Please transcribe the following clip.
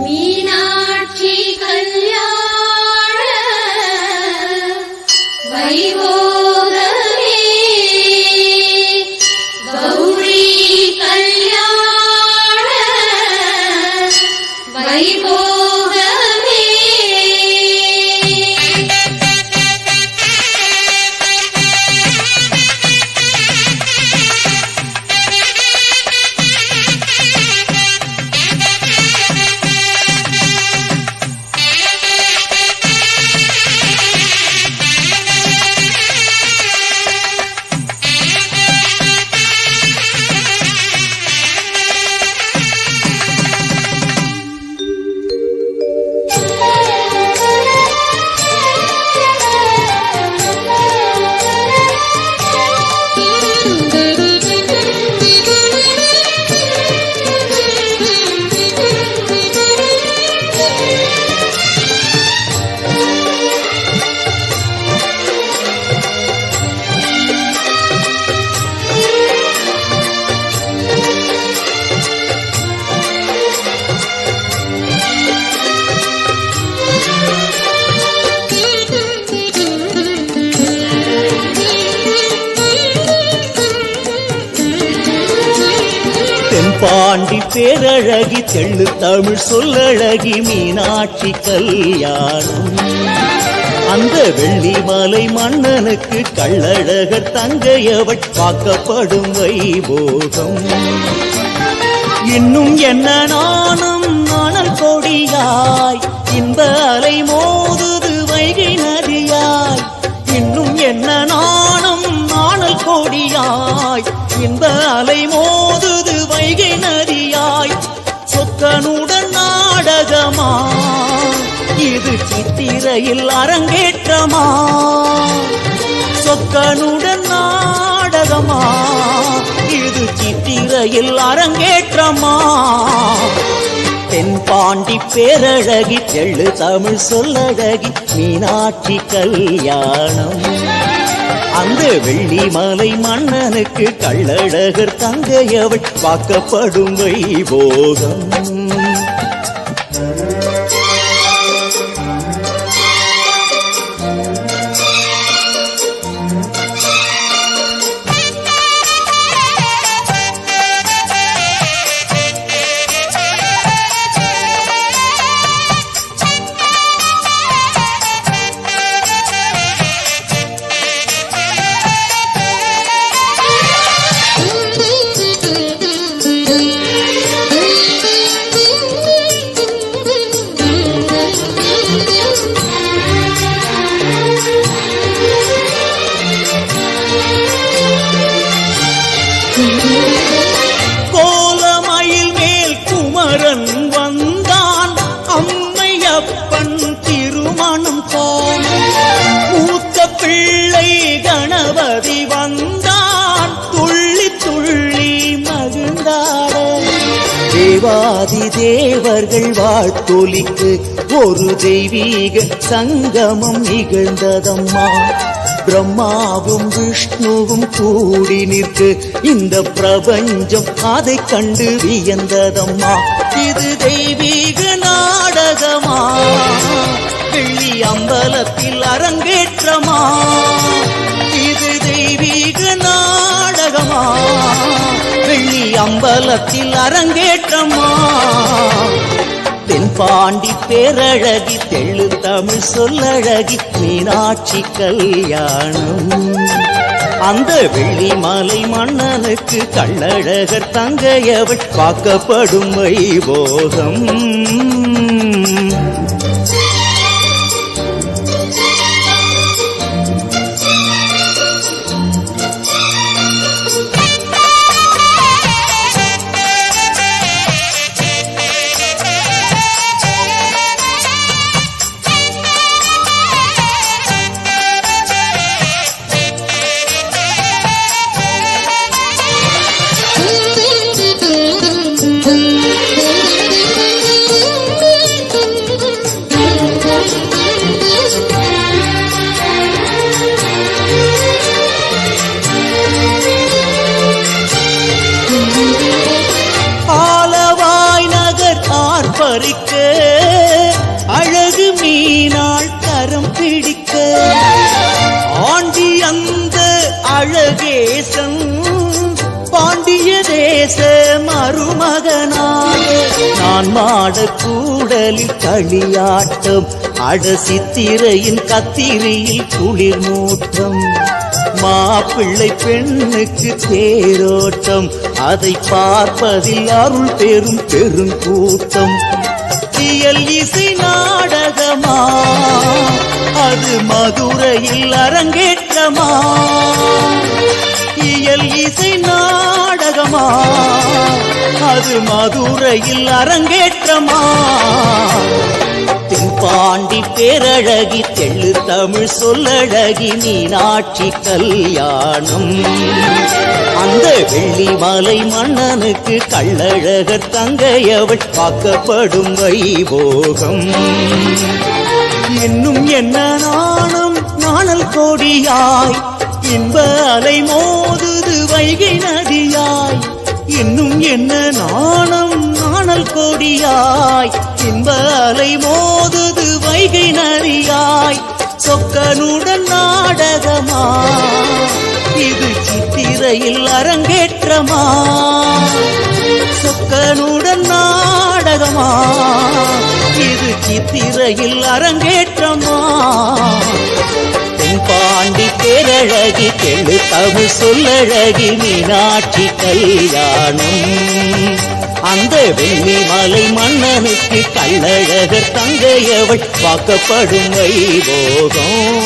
மீனாட்சி கல்யாண வைபோகமே கௌரி கல்யாண வைபோகமே பாண்டி பேரழகி தெள்ளு தமிழ் சொல்லழகி மீனாட்சி கல்யாணம் அந்த வெள்ளிமலை மன்னனுக்கு கள்ளழகர் தங்கையவள் பார்க்கப்படும் வைபோகம். இன்னும் என்ன நானும் நாணல் கொடியாய் இன்ப அலை மோதுது வைகை நதியாய். இன்னும் என்ன நானும் நாணல் கொடியாய் இன்ப அலை மோதுது வைகை நதியாய். சொக்கனுடன் நாடகமா இது சித்திரையில் அரங்கேற்றமா. சொக்கனுடன் நாடகமா இது சித்திரையில் அரங்கேற்றமா. தென்பாண்டி பேரழகி தெள்ளு தமிழ் சொல்லழகி மீனாட்சி கல்யாணம் அந்த வெள்ளிமலை மன்னனுக்கு கள்ளழகர் தங்கையவள் பார்க்கப்படும் வைபோகம். கோலமயில் மேல் குமரன் வந்தான் அம்மையப்பன் திருமணம் காண. மூத்த பிள்ளை கணபதி வந்தான் துள்ளி துள்ளி மகிழ்ந்தாட. தேவாதி தேவர்கள் வாழ்த்தொலிக்கு ஒரு தெய்வீக சங்கமம் நிகழ்ந்ததம்மா. பிரம்மாவும் விஷ்ணுவும் கூடி நிற்கு இந்த பிரபஞ்சம் அதை கண்டு வியந்ததம்மா. இது தெய்வீக நாடகமா வெள்ளி அம்பலத்தில் அரங்கேற்றமா. இது தெய்வீக நாடகமா வெள்ளி அம்பலத்தில் அரங்கேற்றமா. தென்பாண்டி பேரழகி தெள்ளு தமிழ் சொல்லழகி மீனாட்சி கல்யாணம் அந்த வெள்ளிமலை மன்னனுக்கு கள்ளழகர் தங்கையவள் பார்க்கப்படும் வைபோகம். பறிக்க அழகு மீனாள் கரம் பிடிக்க ஆண்டி அந்த அழகேசன் பாண்டிய தேச மருமகனாக நான் மாட கூடலில் களியாட்டம் அடசித்திரையின் கத்திரியில் குளிர் மூட்டம் மாப்பிள்ளை பெண்ணுக்கு தேரோட்டம் அதை பார்ப்பதில் அருள் பெரும் பெருங்கூட்டம் இயல் இசை நாடகமா அது மதுரையில் அரங்கேற்றமா இயல் இசை நாடகமா அது மதுரையில் அரங்கேற்றமா தென்பாண்டி பேரழகி தெள்ளு தமிழ் சொல்லழகி மீனாட்சி கல்யாணம் அந்த வெள்ளிமலை மன்னனுக்கு கள்ளழகர் தங்கையவள் காக்கப்படும் வைபோகம் இன்னும் என்ன நாணம் நாணல் கோடியாய் இன்ப அலை மோதுது வைகை நதியாய் இன்னும் என்ன நாணம் நாணல் கோடியாய் இன்ப அலை மோதுது வைகை நதியாய் சொக்கனுடன் நாடகமா இது சித்திரையில் அரங்கேற்றமா சொக்கனுடன் நாடகமா இது சித்திரையில் அரங்கேற்றமா தென்பாண்டி பேரழகி தெள்ளு தமிழ் சொல்லழகி மீனாட்சி கல்யாணம் அந்த வெள்ளிமலை மன்னனுக்கு கள்ளழகர் தங்கையவள் வாக்கப்படும் வைபோகம்